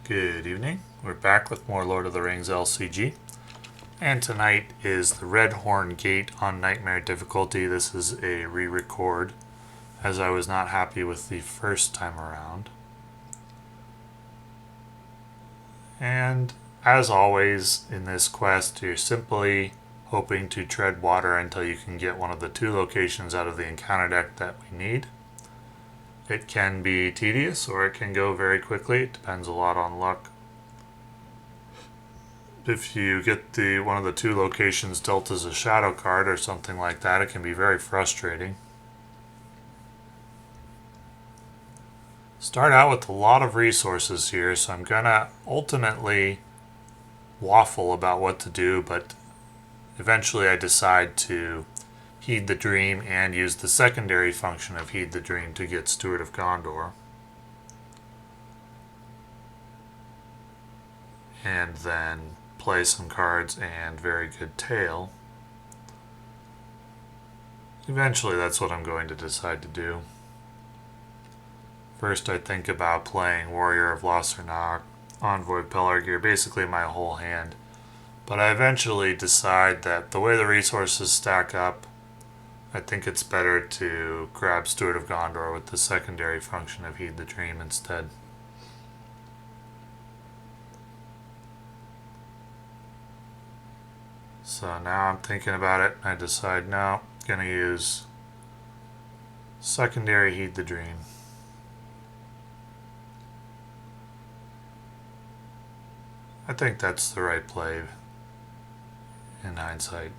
Good evening. We're back with more Lord of the Rings LCG. And tonight is the Redhorn Gate on Nightmare difficulty. This is a re-record, as I was not happy with the first time around. And as always in this quest, you're simply hoping to tread water until you can get one of the two locations out of the encounter deck that we need. It can be tedious or it can go very quickly. It depends a lot on luck. If you get one of the two locations dealt as a shadow card or something like that, it can be very frustrating. Start out with a lot of resources here, so I'm gonna ultimately waffle about what to do, but eventually I decide to Heed the Dream and use the secondary function of Heed the Dream to get Steward of Gondor. And then play some cards and very good tail. Eventually that's what I'm going to decide to do. First I think about playing Warrior of Lossarnach, Envoy Pelargir, basically my whole hand. But I eventually decide that the way the resources stack up, I think it's better to grab Steward of Gondor with the secondary function of Heed the Dream instead. So now I'm thinking about it, I decide no, I'm going to use secondary Heed the Dream. I think that's the right play in hindsight.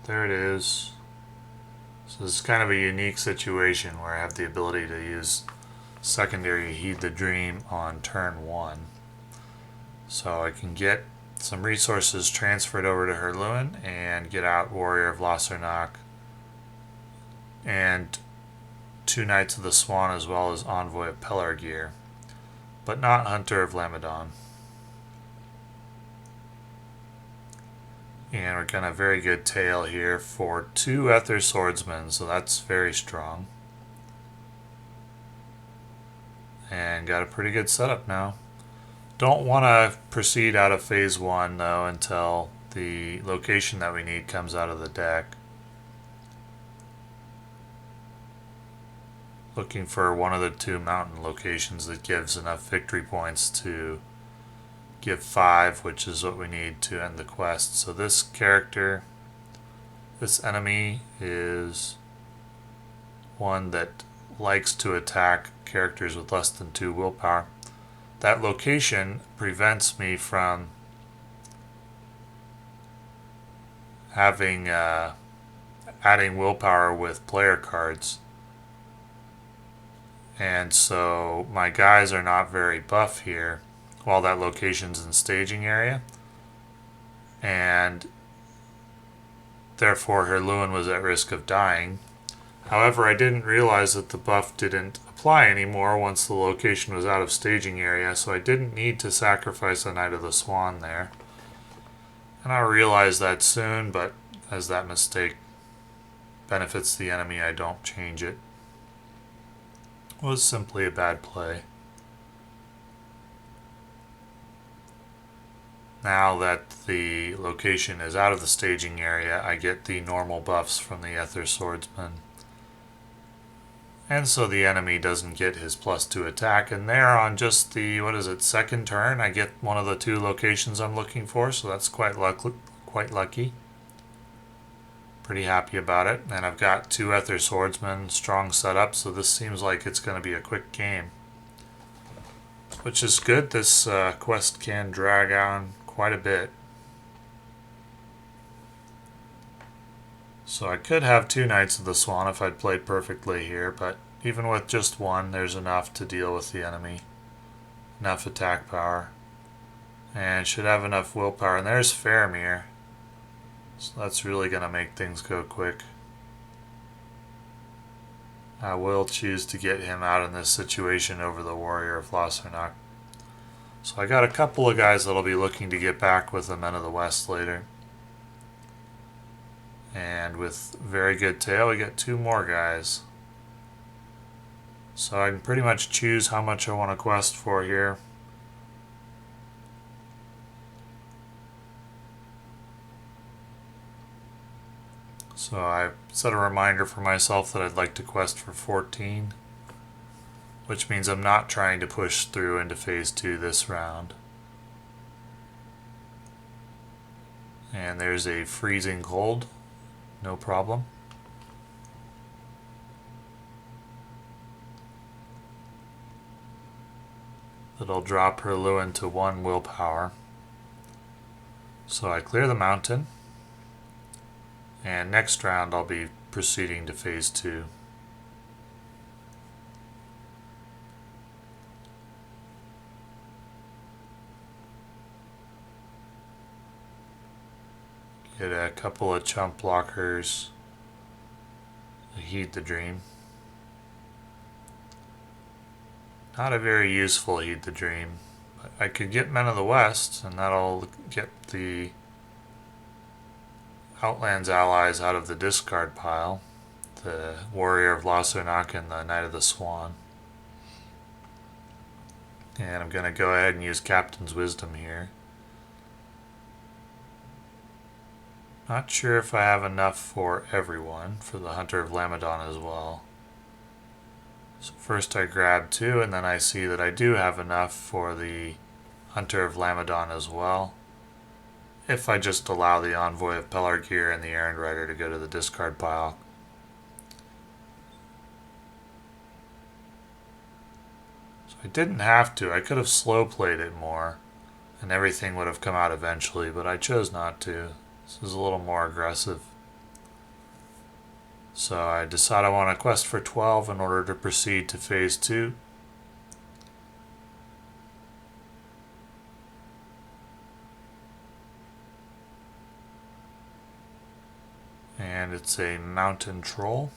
There it is. So this is kind of a unique situation where I have the ability to use secondary Heed the Dream on turn 1. So I can get some resources transferred over to Hirluin and get out Warrior of Lossarnach and 2 Knights of the Swan as well as Envoy of Pelargir, but not Hunter of Lamedon. And we're going to have a very good tail here for 2 Ethir Swordsmen, so that's very strong. And got a pretty good setup now. Don't want to proceed out of phase 1 though until the location that we need comes out of the deck. Looking for one of the 2 mountain locations that gives enough victory points to give 5, which is what we need to end the quest. So this character, this enemy, is one that likes to attack characters with less than 2 willpower. That location prevents me from having adding willpower with player cards. And so my guys are not very buff here while that location's in staging area, and therefore Hirluin was at risk of dying. However, I didn't realize that the buff didn't apply anymore once the location was out of staging area, so I didn't need to sacrifice a Knight of the Swan there. And I'll realize that soon, but as that mistake benefits the enemy, I don't change it. It was simply a bad play. Now that the location is out of the staging area, I get the normal buffs from the Ethir Swordsman. And so the enemy doesn't get his +2 attack, and there on just the, second turn, I get one of the 2 locations I'm looking for, so that's quite lucky. Pretty happy about it, and I've got 2 Ethir Swordsmen, strong setup, so this seems like it's going to be a quick game. Which is good, this quest can drag on quite a bit. So I could have 2 Knights of the Swan if I'd played perfectly here, but even with just 1, there's enough to deal with the enemy. Enough attack power. And should have enough willpower. And there's Faramir. So that's really going to make things go quick. I will choose to get him out in this situation over the Warrior of Lossarnach. So I got a couple of guys that'll be looking to get back with the Men of the West later. And with very good tail, we get 2 more guys. So I can pretty much choose how much I want to quest for here. So I set a reminder for myself that I'd like to quest for 14, which means I'm not trying to push through into Phase 2 this round. And there's a freezing cold, no problem. That'll drop Hirluin to 1 willpower. So I clear the mountain, and next round I'll be proceeding to Phase 2. Get a couple of chump blockers. Heed the Dream. Not a very useful Heed the Dream. But I could get Men of the West, and that'll get the Outlands allies out of the discard pile. The Warrior of Lossarnach and the Knight of the Swan. And I'm going to go ahead and use Captain's Wisdom here. Not sure if I have enough for everyone, for the Hunter of Lamedon as well. So first I grab 2, and then I see that I do have enough for the Hunter of Lamedon as well. If I just allow the Envoy of Pelargir and the Errand-rider to go to the discard pile. So I didn't have to. I could have slow played it more, and everything would have come out eventually, but I chose not to. This is a little more aggressive. So I decide I want to quest for 12 in order to proceed to Phase 2. And it's a mountain troll.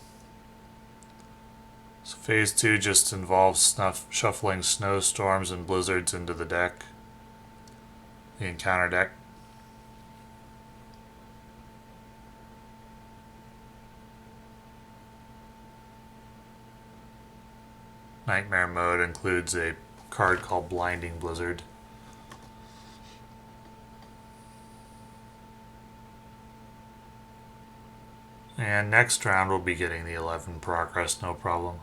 So Phase 2 just involves shuffling snowstorms and blizzards into the deck. The encounter deck. Nightmare mode includes a card called Blinding Blizzard. And next round we'll be getting the 11 progress, no problem.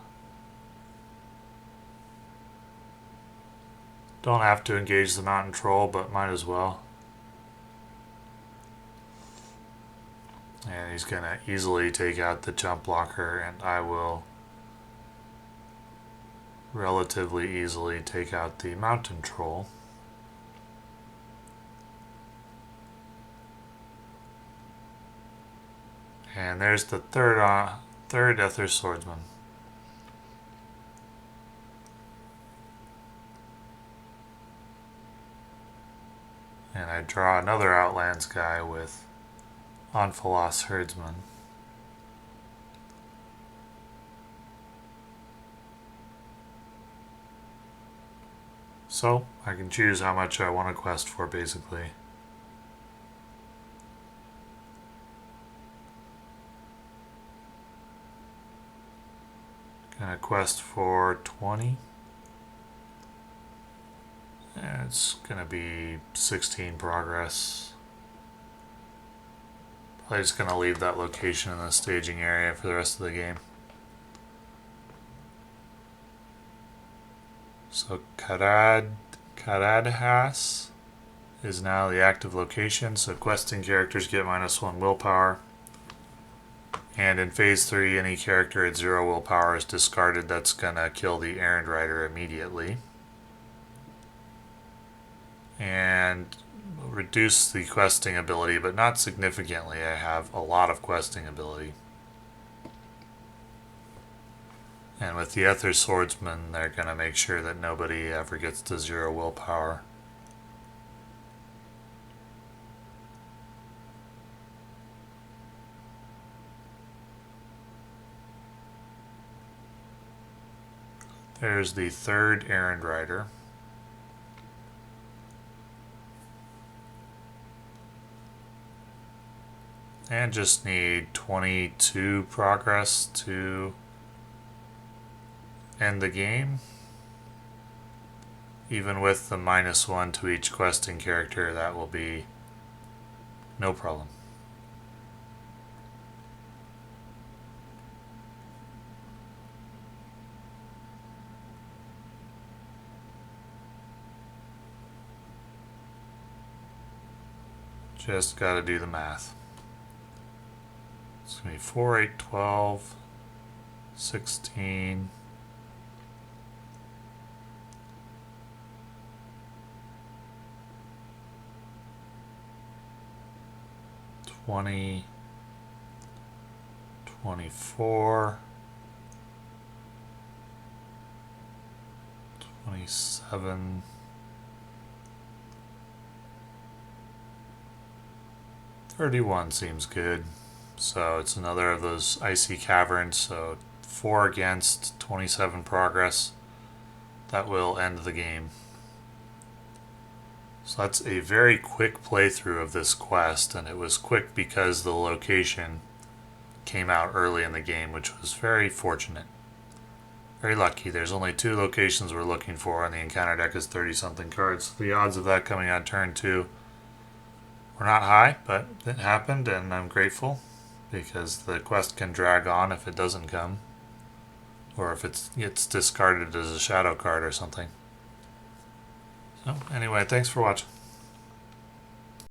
Don't have to engage the mountain troll, but might as well. And he's going to easily take out the jump blocker, and I will relatively easily take out the mountain troll. And there's the third Ethir Swordsman. And I draw another Outlands guy with Anfalas Herdsman. So I can choose how much I want to quest for, basically. Gonna quest for 20. And it's gonna be 16 progress. Probably just gonna leave that location in the staging area for the rest of the game. So Karadhas is now the active location, so questing characters get -1 willpower. And in Phase 3, any character at 0 willpower is discarded. That's gonna kill the Errand-rider immediately. And reduce the questing ability, but not significantly. I have a lot of questing ability. And with the Ethir Swordsman, they're going to make sure that nobody ever gets to 0 willpower. There's the third Errand-rider. And just need 22 progress to end the game. Even with the -1 to each questing character, that will be no problem. Just gotta do the math. It's gonna be 4, 8, 12, 16, 20, 24, 27, 31 seems good. So it's another of those icy caverns. So 4 against, 27 progress. That will end the game. So that's a very quick playthrough of this quest, and it was quick because the location came out early in the game, which was very fortunate. Very lucky. There's only 2 locations we're looking for, and the encounter deck is 30-something cards. The odds of that coming on turn 2 were not high, but it happened, and I'm grateful because the quest can drag on if it doesn't come, or if it gets discarded as a shadow card or something. So anyway, thanks for watching.